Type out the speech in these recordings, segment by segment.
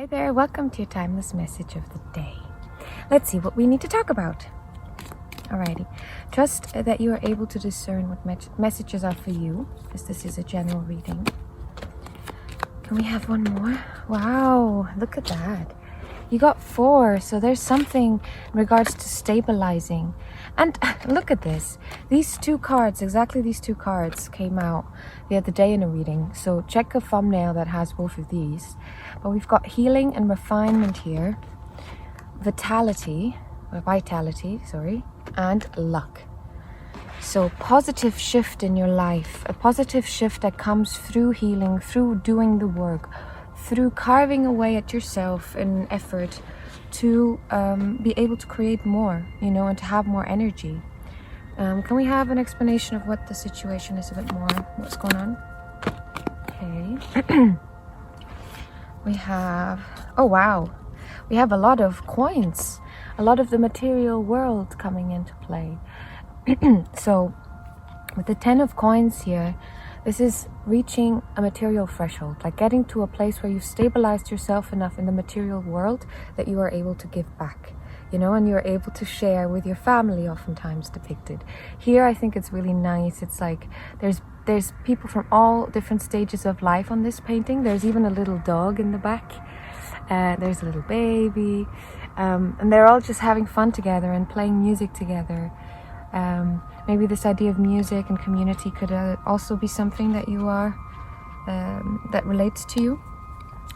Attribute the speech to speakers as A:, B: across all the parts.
A: Hi there, welcome to your timeless message of the day. Let's see what we need to talk about. Alrighty, trust that you are able to discern what messages are for you, as this is a general reading. Can we have one more? Wow, look at that. You got 4, so there's something in regards to stabilizing. And look at this. These 2 cards, exactly these 2 cards came out the other day in a reading. So check a thumbnail that has both of these. But we've got healing and refinement here. Vitality, and luck. So positive shift in your life. A positive shift that comes through healing, through doing the work, through carving away at yourself in an effort to be able to create more, and to have more energy. Can we have an explanation of what the situation is a bit more? What's going on? Okay. We have, oh wow, we have a lot of coins, a lot of the material world coming into play. So with the 10 of coins here, this is reaching a material threshold, like getting to a place where you've stabilized yourself enough in the material world that you are able to give back, and you're able to share with your family, oftentimes depicted. Here, I think it's really nice. It's like there's people from all different stages of life on this painting. There's even a little dog in the back. There's a little baby. And they're all just having fun together and playing music together. Maybe this idea of music and community could also be something that you are, that relates to you.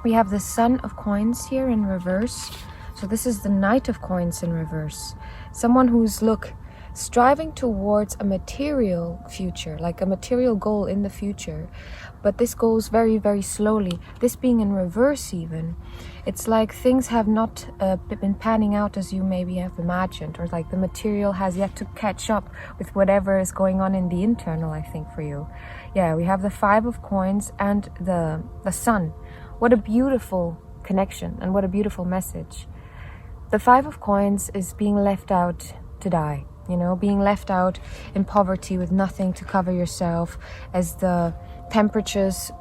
A: We have the Sun of Coins here in reverse. So this is the Knight of Coins in reverse. Someone who's, striving towards a material future, like a material goal in the future. But this goes very, very slowly. This being in reverse even, it's like things have not been panning out as you maybe have imagined, or like the material has yet to catch up with whatever is going on in the internal, I think, for you. Yeah, we have the 5 of Coins and the Sun. What a beautiful connection and what a beautiful message. The 5 of Coins is being left out to die. Being left out in poverty with nothing to cover yourself as the temperatures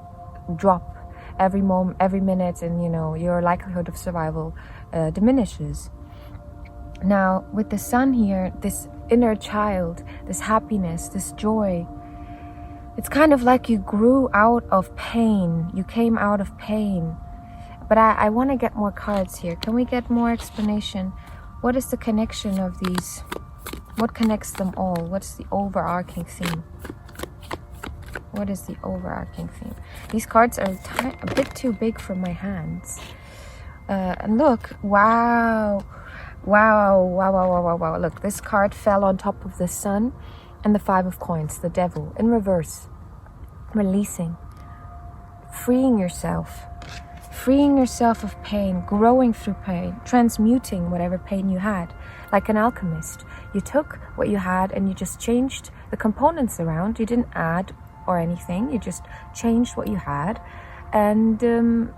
A: drop every moment, every minute, and your likelihood of survival diminishes. Now with the Sun here, this inner child, this happiness, this joy, it's kind of like you grew out of pain. You came out of pain. But I want to get more cards here. Can we get more explanation? What is the connection of these? What connects them all? What's the overarching theme? What is the overarching theme? These cards are a bit too big for my hands. And look, wow. Look, this card fell on top of the Sun and the 5 of Coins, the Devil, in reverse. Releasing. Freeing yourself of pain, growing through pain, transmuting whatever pain you had. Like an alchemist, you took what you had and you just changed the components around. You didn't add or anything, you just changed what you had, and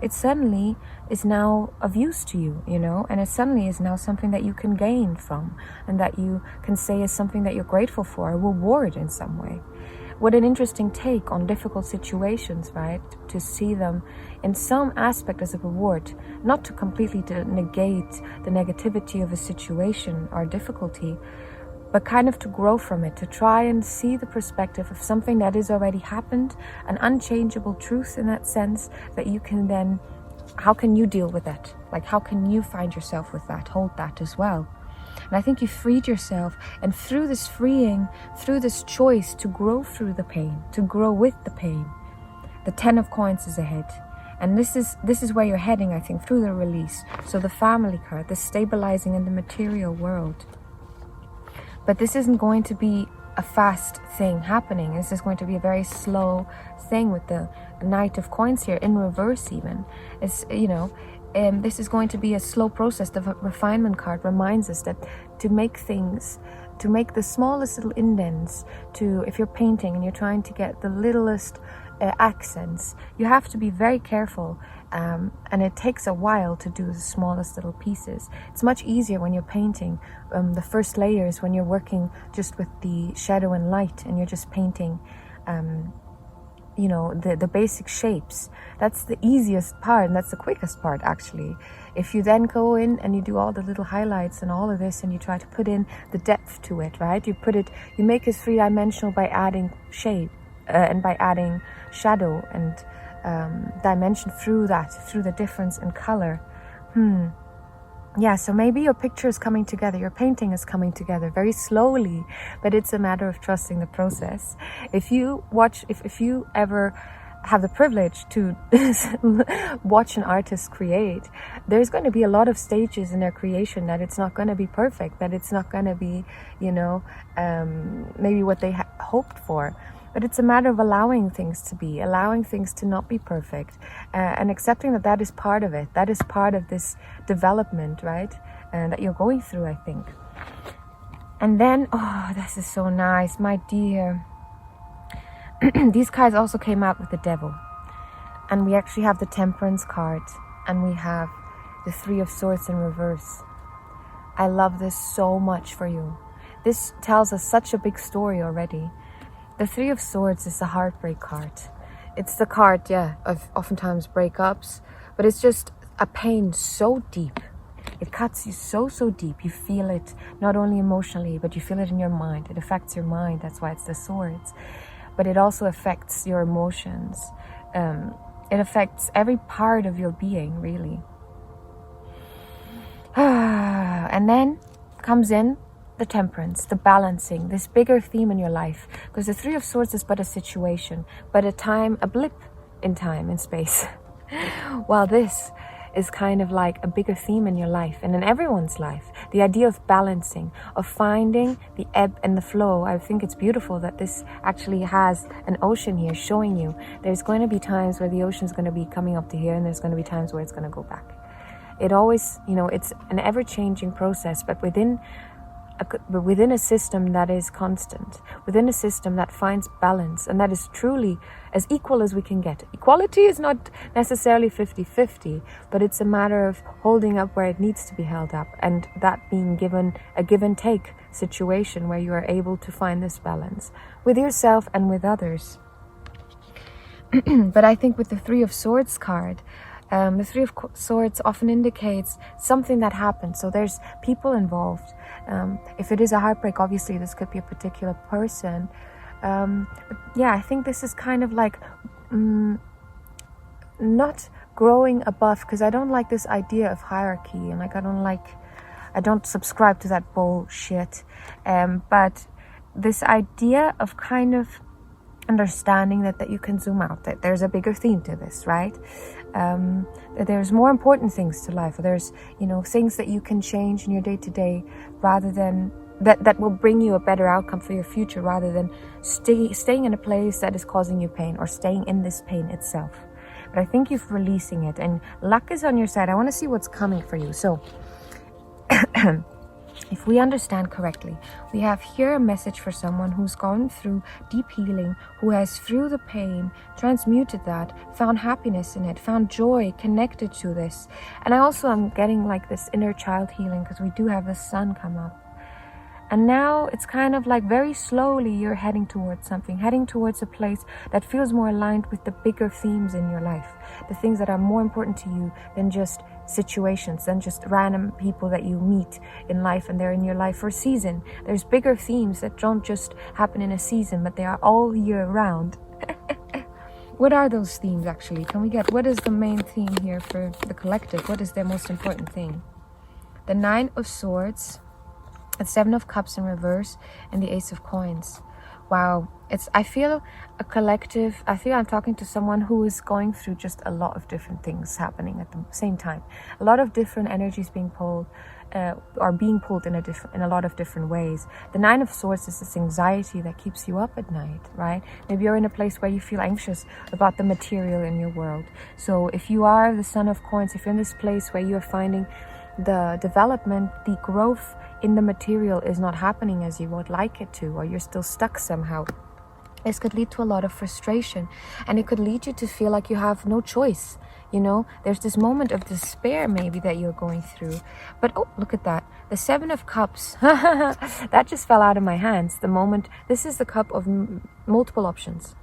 A: it suddenly is now of use to you, and it suddenly is now something that you can gain from, and that you can say is something that you're grateful for, a reward in some way. What an interesting take on difficult situations, right? To see them in some aspect as a reward, not to completely negate the negativity of a situation or difficulty, but kind of to grow from it, to try and see the perspective of something that has already happened, an unchangeable truth in that sense, that you can then, how can you deal with that? Like, how can you find yourself with that, hold that as well? And I think you freed yourself, and through this freeing, through this choice to grow through the pain, to grow with the pain, the 10 of Coins is ahead. And this is where you're heading, I think, through the release. So the family card, the stabilizing in the material world. But this isn't going to be a fast thing happening. This is going to be a very slow thing with the Knight of Coins here, in reverse even. It's, this is going to be a slow process. The refinement card reminds us that to make things, to make the smallest little indents, if you're painting and you're trying to get the littlest accents, you have to be very careful, and it takes a while to do the smallest little pieces. It's much easier when you're painting the first layers, when you're working just with the shadow and light and you're just painting you know, the basic shapes. That's the easiest part, and that's the quickest part actually. If you then go in and you do all the little highlights and all of this, and you try to put in the depth to it, right? You make it three-dimensional by adding shape and by adding shadow and dimension through the difference in color. Yeah, so maybe your picture is coming together, your painting is coming together very slowly, but it's a matter of trusting the process. If you ever have the privilege to watch an artist create, there's going to be a lot of stages in their creation that it's not going to be perfect, that it's not going to be, you know, maybe what they hoped for. But it's a matter of allowing things to not be perfect, and accepting that that is part of it. That is part of this development, right? And that you're going through, I think. And then, oh, this is so nice, my dear. These cards also came out with the Devil. And we actually have the Temperance card. And we have the Three of Swords in reverse. I love this so much for you. This tells us such a big story already. The Three of Swords is the heartbreak card. It's the card, yeah, of oftentimes breakups, but it's just a pain so deep. It cuts you so deep. You feel it not only emotionally, but you feel it in your mind. It affects your mind. That's why it's the swords. But it also affects your emotions. It affects every part of your being, really. And then comes in the Temperance, the balancing, this bigger theme in your life. Because the Three of Swords is but a situation, but a blip in time, in space. While this is kind of like a bigger theme in your life and in everyone's life. The idea of balancing, of finding the ebb and the flow. I think it's beautiful that this actually has an ocean here showing you there's going to be times where the ocean's going to be coming up to here, and there's going to be times where it's going to go back. It always, you know, it's an ever-changing process, but within a system that is constant, within a system that finds balance, and that is truly as equal as we can get. Equality is not necessarily 50-50, but it's a matter of holding up where it needs to be held up, and that being given a give and take situation where you are able to find this balance with yourself and with others. But I think with the Three of Swords card, the Three of Swords often indicates something that happened. So there's people involved. If it is a heartbreak, obviously this could be a particular person. But yeah, I think this is kind of like not growing above, because I don't like this idea of hierarchy, and like I don't subscribe to that bullshit. But this idea of kind of understanding that you can zoom out, that there's a bigger theme to this, right? That there's more important things to life, or there's, you know, things that you can change in your day-to-day, rather than that will bring you a better outcome for your future, rather than staying in a place that is causing you pain, or staying in this pain itself. But I think you're releasing it, and luck is on your side. I want to see what's coming for you. So if we understand correctly, we have here a message for someone who's gone through deep healing, who has, through the pain, transmuted that, found happiness in it, found joy connected to this. And I also am getting like this inner child healing, because we do have the sun come up. And now it's kind of like very slowly you're heading towards something, heading towards a place that feels more aligned with the bigger themes in your life, the things that are more important to you than just situations, than just random people that you meet in life and they're in your life for a season. There's bigger themes that don't just happen in a season, but they are all year round. What are those themes actually? Can we get, what is the main theme here for the collective? What is their most important thing? The Nine of Swords, the Seven of Cups in reverse, and the Ace of Coins. Wow, I feel a collective, I feel I'm talking to someone who is going through just a lot of different things happening at the same time. A lot of different energies being pulled, are being pulled in a lot of different ways. The Nine of Swords is this anxiety that keeps you up at night, right? Maybe you're in a place where you feel anxious about the material in your world. So if you are the Son of Coins, if you're in this place where you're finding the development, the growth in the material is not happening as you would like it to, or you're still stuck somehow, this could lead to a lot of frustration, and it could lead you to feel like you have no choice. You know, there's this moment of despair maybe that you're going through. But oh, look at that, the Seven of Cups. That just fell out of my hands the moment. This is the cup of multiple options.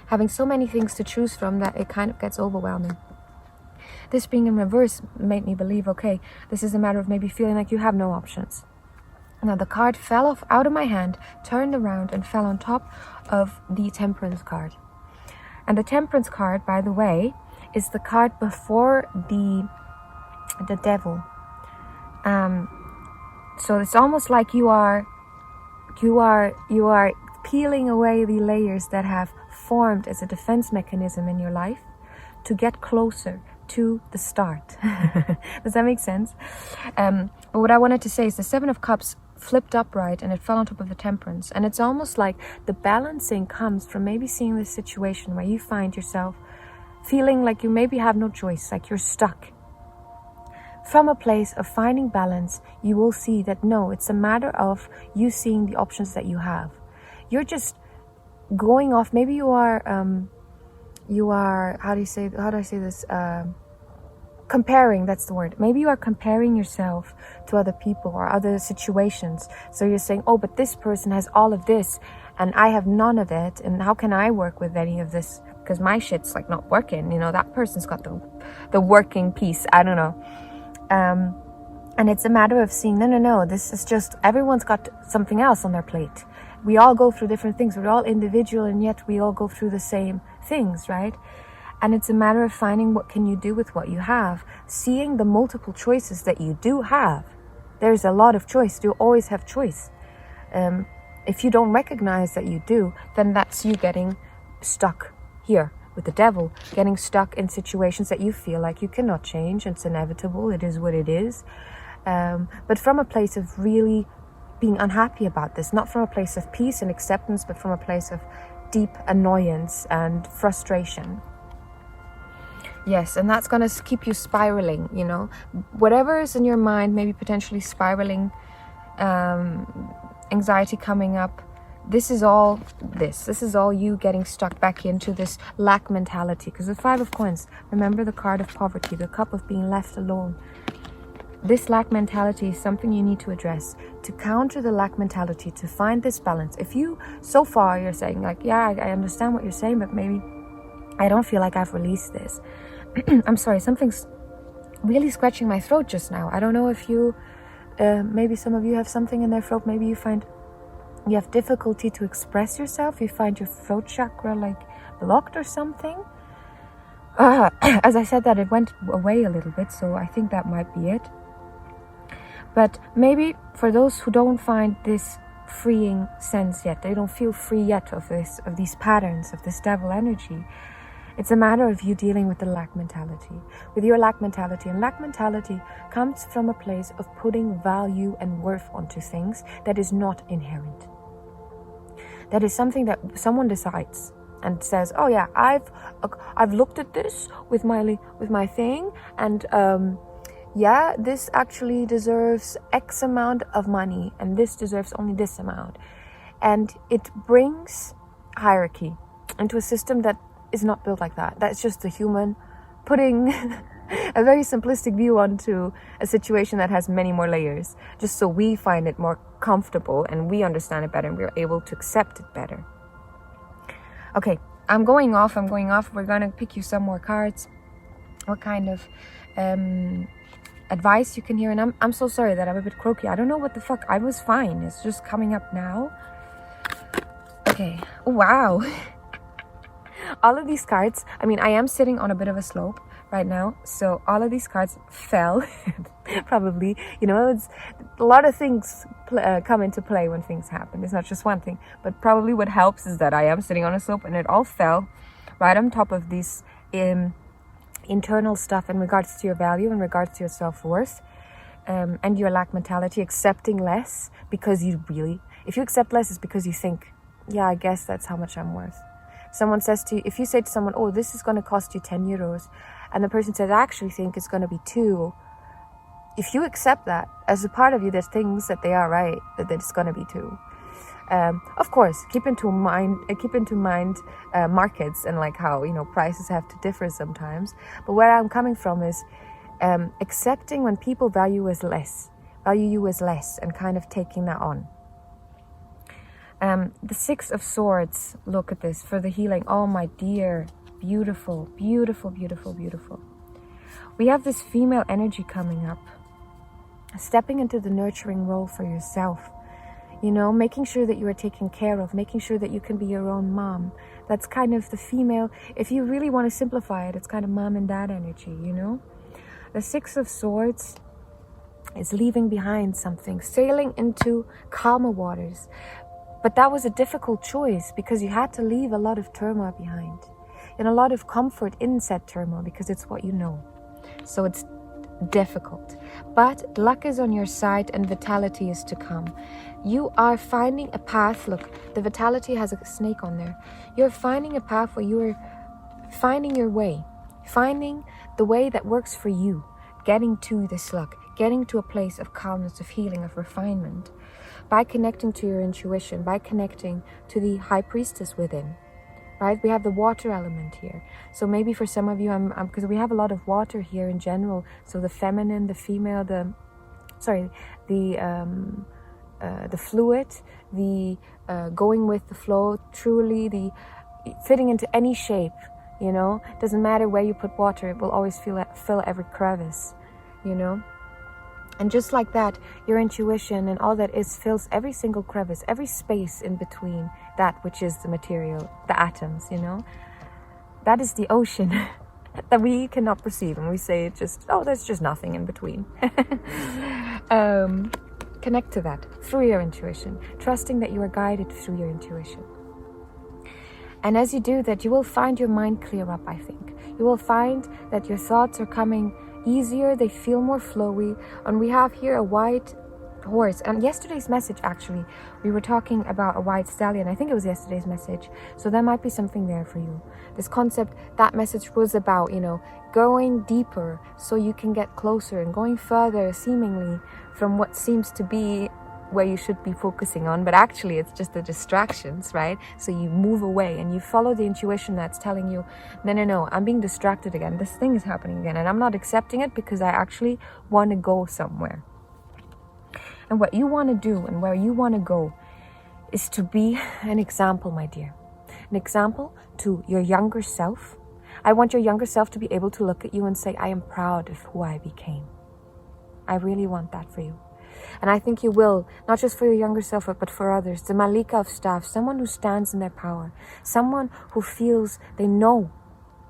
A: having so many things to choose from that it kind of gets overwhelming. This being in reverse made me believe, okay, this is a matter of maybe feeling like you have no options. Now the card fell off out of my hand, turned around and fell on top of the Temperance card. And the Temperance card, by the way, is the card before the Devil. So it's almost like you are peeling away the layers that have formed as a defense mechanism in your life to get closer to the start. Does that make sense? But what I wanted to say is the Seven of Cups flipped upright and it fell on top of the Temperance. And it's almost like the balancing comes from maybe seeing this situation where you find yourself feeling like you maybe have no choice, like you're stuck. From a place of finding balance, you will see that no, it's a matter of you seeing the options that you have. You're just going off. Maybe you are, how do I say this? Comparing, that's the word. Maybe you are comparing yourself to other people or other situations. So you're saying, oh, but this person has all of this and I have none of it. And how can I work with any of this? Because my shit's like not working. You know, that person's got the working piece. I don't know. And it's a matter of seeing, no, this is just, everyone's got something else on their plate. We all go through different things. We're all individual and yet we all go through the same things, right? And it's a matter of finding what can you do with what you have. Seeing the multiple choices that you do have. There's a lot of choice. You always have choice. If you don't recognize that you do, then that's you getting stuck here with the Devil, getting stuck in situations that you feel like you cannot change. It's inevitable. It is what it is. But from a place of really being unhappy about this, not from a place of peace and acceptance, but from a place of deep annoyance and frustration. Yes, and that's going to keep you spiraling, you know. Whatever is in your mind, maybe potentially spiraling, anxiety coming up, this is all you getting stuck back into this lack mentality. Because the Five of Coins, remember the card of poverty, the cup of being left alone. This lack mentality is something you need to address. To counter the lack mentality, to find this balance. If you, so far, you're saying like, yeah, I understand what you're saying, but maybe I don't feel like I've released this. I'm sorry, something's really scratching my throat just now. I don't know if you, maybe some of you have something in their throat. Maybe you find you have difficulty to express yourself. You find your throat chakra like blocked or something. As I said that, it went away a little bit, so I think that might be it. But maybe for those who don't find this freeing sense yet, they don't feel free yet of these patterns, of this Devil energy, it's a matter of you dealing with the lack mentality, with your lack mentality. And lack mentality comes from a place of putting value and worth onto things that is not inherent. That is something that someone decides and says, oh yeah, I've looked at this with my thing, and yeah, this actually deserves X amount of money, and this deserves only this amount. And it brings hierarchy into a system that is not built like that. That's just the human putting a very simplistic view onto a situation that has many more layers, just so we find it more comfortable and we understand it better and we're able to accept it better. Okay, I'm going off. We're gonna pick you some more cards. What kind of advice you can hear. And I'm so sorry that I'm a bit croaky. I don't know what the fuck. I was fine. It's just coming up now. Okay. Oh, wow. All of these cards, I mean, I am sitting on a bit of a slope right now, so all of these cards fell. Probably, you know, it's a lot of things come into play when things happen. It's not just one thing, but probably what helps is that I am sitting on a slope and it all fell right on top of these internal stuff in regards to your value, in regards to your self-worth, and your lack mentality, accepting less because you really, if you accept less, it's because you think, yeah, I guess that's how much I'm worth. Someone says to you, if you say to someone, oh, this is going to cost you 10 euros, and the person says, I actually think it's going to be 2. If you accept that, as a part of you, there's things that they are right, that it's going to be 2. Of course, keep into mind markets and like how, you know, prices have to differ sometimes. But where I'm coming from is accepting when people value you as less, and kind of taking that on. The Six of Swords, look at this, for the healing. Oh my dear, beautiful, beautiful, beautiful, beautiful. We have this female energy coming up, stepping into the nurturing role for yourself. You know, making sure that you are taken care of, making sure that you can be your own mom. That's kind of the female, if you really want to simplify it, it's kind of mom and dad energy, you know? The Six of Swords is leaving behind something, sailing into calmer waters. But that was a difficult choice because you had to leave a lot of turmoil behind. And a lot of comfort in said turmoil because it's what you know. So it's difficult. But luck is on your side and vitality is to come. You are finding a path. Look, the vitality has a snake on there. You're finding a path where you are finding your way. Finding the way that works for you. Getting to this luck. Getting to a place of calmness, of healing, of refinement. By connecting to your intuition. By connecting to the high priestess within. Right? We have the water element here. So maybe for some of you, because we have a lot of water here in general. So the feminine, the female, the fluid, the going with the flow, truly the fitting into any shape, you know. Doesn't matter where you put water, it will always fill every crevice, you know. And just like that, your intuition and all that is fills every single crevice, every space in between that which is the material, the atoms, you know. That is the ocean that we cannot perceive. And we say it just, oh, there's just nothing in between. Connect to that through your intuition, trusting that you are guided through your intuition. And as you do that, you will find your mind clear up, I think. You will find that your thoughts are coming easier, they feel more flowy. And we have here a white horse. And yesterday's message, actually, we were talking about a white stallion. I think it was yesterday's message. So there might be something there for you. This concept, that message was about, you know, going deeper so you can get closer and going further, seemingly, from what seems to be where you should be focusing on, but actually it's just the distractions, right? So you move away and you follow the intuition that's telling you, no, I'm being distracted again. This thing is happening again and I'm not accepting it because I actually want to go somewhere. And what you want to do and where you want to go is to be an example, my dear. An example to your younger self. I want your younger self to be able to look at you and say, I am proud of who I became. I really want that for you. And I think you will, not just for your younger self, but for others. The Malika of Staff, someone who stands in their power. Someone who feels they know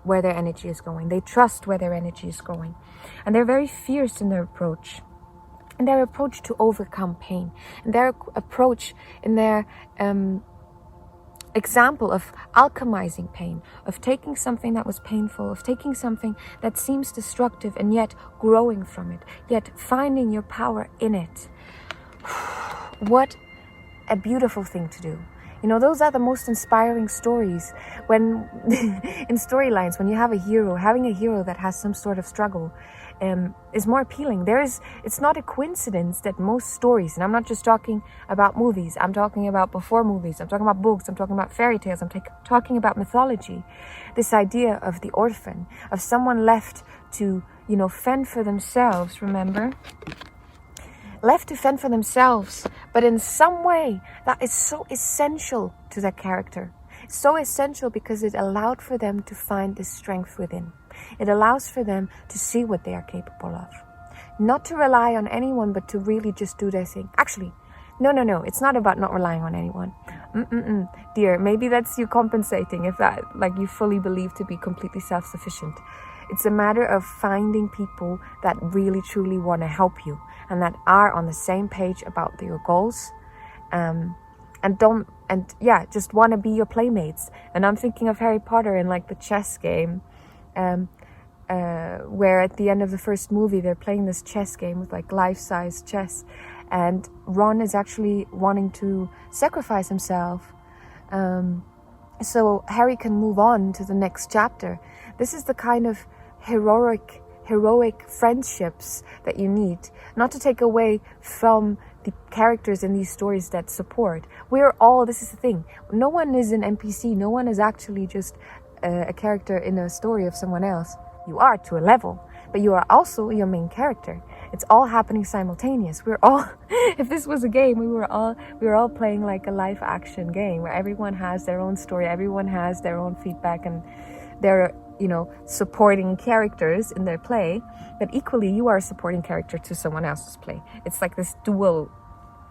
A: where their energy is going. They trust where their energy is going. And they're very fierce in their approach. And their approach to overcome pain. And their approach in their example of alchemizing pain, of taking something that was painful, of taking something that seems destructive and yet growing from it, yet finding your power in it. What a beautiful thing to do. You know, those are the most inspiring stories when in storylines, when you have a hero, having a hero that has some sort of struggle is more appealing. It's not a coincidence that most stories, and I'm not just talking about movies, I'm talking about before movies, I'm talking about books, I'm talking about fairy tales, I'm talking about mythology. This idea of the orphan, of someone left to, you know, fend for themselves, remember? Left to fend for themselves, but in some way that is so essential to their character. So essential because it allowed for them to find this strength within. It allows for them to see what they are capable of. Not to rely on anyone, but to really just do their thing. Actually, no, it's not about not relying on anyone. Dear, maybe that's you compensating if that, like, you fully believe to be completely self-sufficient. It's a matter of finding people that really truly want to help you and that are on the same page about your goals, just want to be your playmates. And I'm thinking of Harry Potter in like the chess game, where at the end of the first movie they're playing this chess game with like life-size chess, and Ron is actually wanting to sacrifice himself so Harry can move on to the next chapter. This is the kind of heroic friendships that you need, not to take away from the characters in these stories that support. This is the thing, no one is an NPC, no one is actually just a character in a story of someone else. You are to a level, but you are also your main character. It's all happening simultaneous. We're all, if this was a game, we were all playing like a live action game where everyone has their own story, everyone has their own feedback, and their, supporting characters in their play. But equally, you are a supporting character to someone else's play. It's like this dual,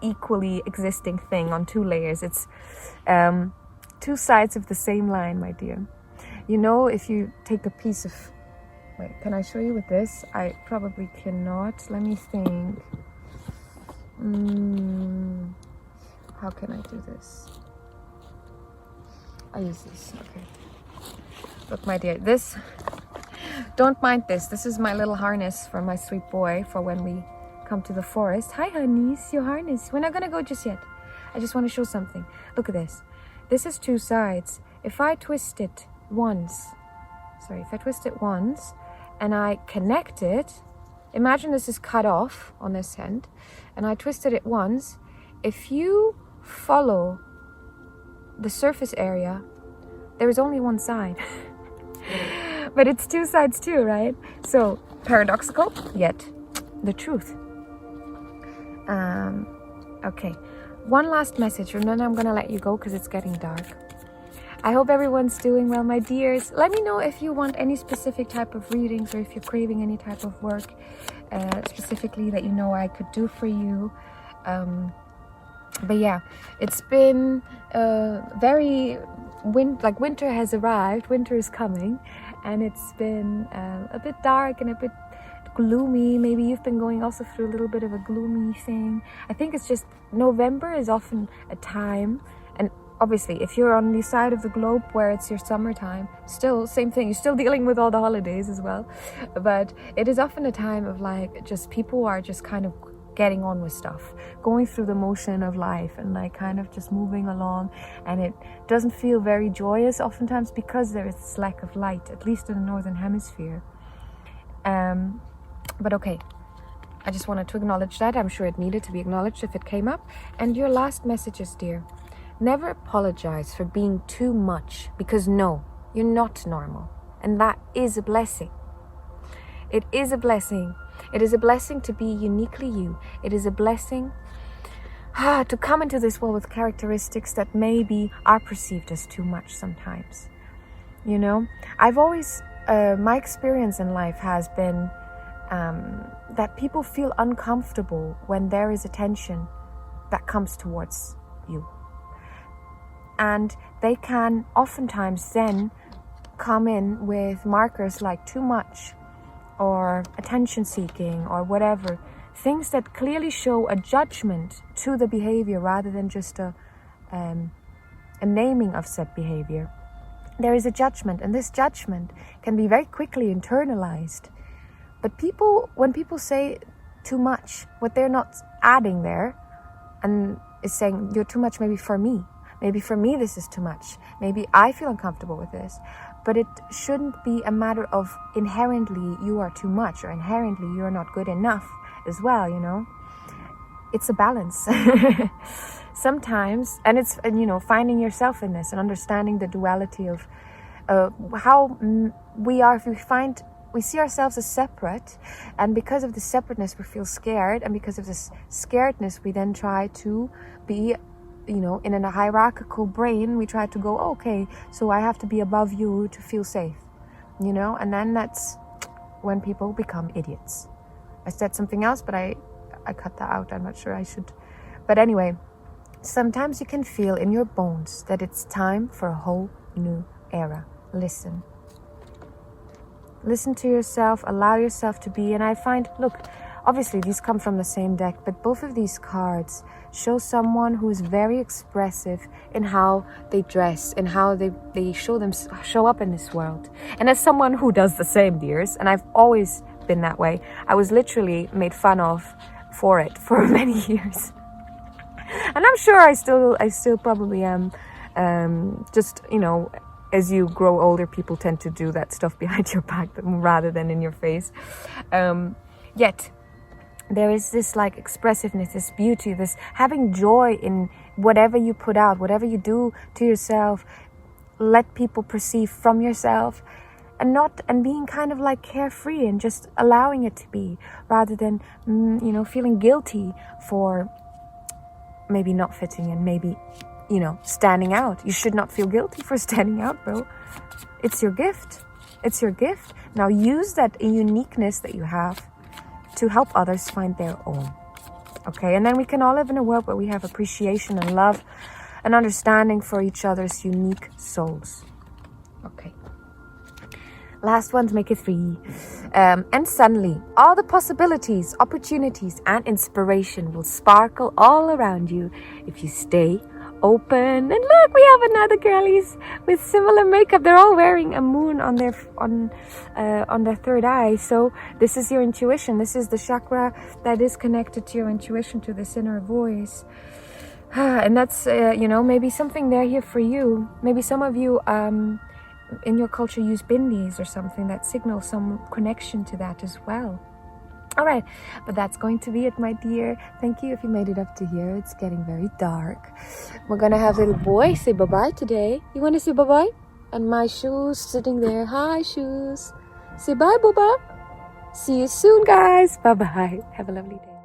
A: equally existing thing on two layers. It's two sides of the same line, my dear. If you take a piece of... Wait, can I show you with this? I probably cannot. Let me think. How can I do this? I use this. Okay. Look, my dear, this... Don't mind this. This is my little harness for my sweet boy for when we come to the forest. Hi, honeys. Your harness. We're not going to go just yet. I just want to show something. Look at this. This is two sides. If I twist it once... Sorry, if I twist it once... and I connect it, imagine this is cut off on this end, and I twisted it once. If you follow the surface area, there is only one side. But it's two sides too, right? So, paradoxical, yet the truth. Okay, one last message, and then I'm gonna let you go because it's getting dark. I hope everyone's doing well, my dears. Let me know if you want any specific type of readings or if you're craving any type of work specifically that I could do for you. But yeah, it's been winter has arrived, winter is coming, and it's been a bit dark and a bit gloomy. Maybe you've been going also through a little bit of a gloomy thing. I think it's just November is often a time, and obviously, if you're on the side of the globe where it's your summertime, still, same thing. You're still dealing with all the holidays as well. But it is often a time of just people are just kind of getting on with stuff, going through the motion of life and kind of just moving along. And it doesn't feel very joyous oftentimes because there is this lack of light, at least in the Northern Hemisphere. But okay. I just wanted to acknowledge that. I'm sure it needed to be acknowledged if it came up. And your last messages, dear. Never apologize for being too much, because no, you're not normal. And that is a blessing. It is a blessing. It is a blessing to be uniquely you. It is a blessing to come into this world with characteristics that maybe are perceived as too much sometimes. I've always, my experience in life has been that people feel uncomfortable when there is attention that comes towards you. And they can oftentimes then come in with markers like too much or attention seeking or whatever. Things that clearly show a judgment to the behavior rather than just a naming of said behavior. There is a judgment, and this judgment can be very quickly internalized. But when people say too much, what they're not adding there and is saying, you're too much maybe for me. Maybe for me this is too much. Maybe I feel uncomfortable with this. But it shouldn't be a matter of inherently you are too much or inherently you're not good enough as well, It's a balance. Sometimes, and it's, finding yourself in this and understanding the duality of how we are. If we see ourselves as separate, and because of the separateness we feel scared, and because of this scaredness we then try to be in a hierarchical brain, we try to go, okay, so I have to be above you to feel safe, and then that's when people become idiots. I said something else, but I cut that out. I'm not sure I should. But anyway, sometimes you can feel in your bones that it's time for a whole new era. Listen to yourself, allow yourself to be. And I find, look, obviously these come from the same deck, but both of these cards show someone who is very expressive in how they dress, in how they show up in this world. And as someone who does the same, dears, and I've always been that way, I was literally made fun of for it for many years. And I'm sure I still probably am. Just, as you grow older, people tend to do that stuff behind your back rather than in your face. Yet there is this expressiveness, this beauty, this having joy in whatever you put out, whatever you do to yourself. Let people perceive from yourself. and being kind of like carefree and just allowing it to be, rather than feeling guilty for maybe not fitting in, maybe standing out. You should not feel guilty for standing out, bro. It's your gift. It's your gift. Now use that uniqueness that you have to help others find their own. Okay, and then we can all live in a world where we have appreciation and love and understanding for each other's unique souls. Okay. Last one to make it 3. And suddenly, all the possibilities, opportunities, and inspiration will sparkle all around you if you stay open. And look, we have another girlies with similar makeup. They're all wearing a moon on their third eye. So this is your intuition. This is the chakra that is connected to your intuition, to this inner voice. And that's maybe something there here for you. Maybe some of you in your culture use bindis or something that signals some connection to that as well. All right, but that's going to be it, my dear. Thank you if you made it up to here. It's getting very dark. We're gonna have little boy say bye-bye today. You want to say bye-bye? And my shoes sitting there. Hi, shoes. Say bye, Booba. See you soon, guys. Bye-bye. Have a lovely day.